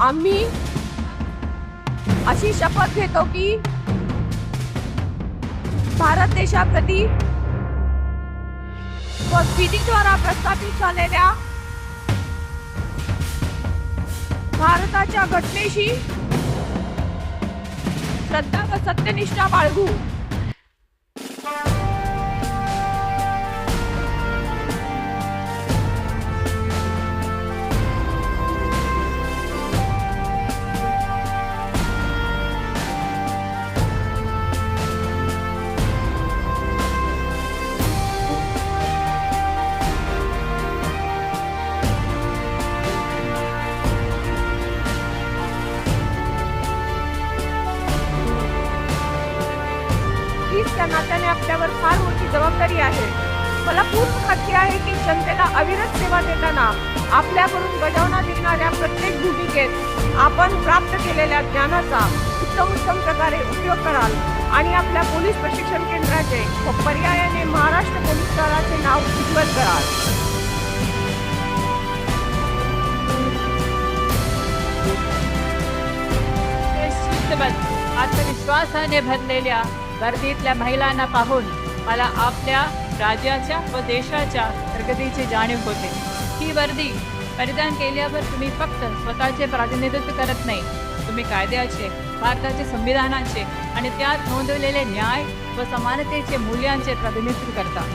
आम्ही अशी शपथ घेतो की भारत देशाप्रती व विधीद्वारा प्रस्थापित झालेल्या भारताच्या घटनेशी श्रद्धा व सत्यनिष्ठा बाळगू. त्या नात्याने आपल्यावर फार मोठी जबाबदारी आहे. मला पूर्ण खात्री आहे की जनतेला अविरत सेवा देताना आपल्याकडून बजावण्यात येणाऱ्या प्रत्येक भूमिकेत आपण प्राप्त केलेल्या ज्ञानाचा उत्तम प्रकारे उपयोग कराल आणि आपल्या पोलीस प्रशिक्षण केंद्राचे व पर्यायाने महाराष्ट्र पोलीस दलाचे नाव उज्ज्वल कराल. आत्मविश्वासाने भरलेल्या वर्दीतल्या महिलांना पाहून मला आपल्या राज्याच्या व देशाच्या प्रगतीची जाणीव होते. ही वर्दी परिधान केल्यावर तुम्ही फक्त स्वतःचे प्रतिनिधित्व करत नाही, तुम्ही कायद्याचे, भारताचे संविधानाचे आणि त्यात नोंदवलेले न्याय व समानतेचे मूल्यांचे प्रतिनिधित्व करता.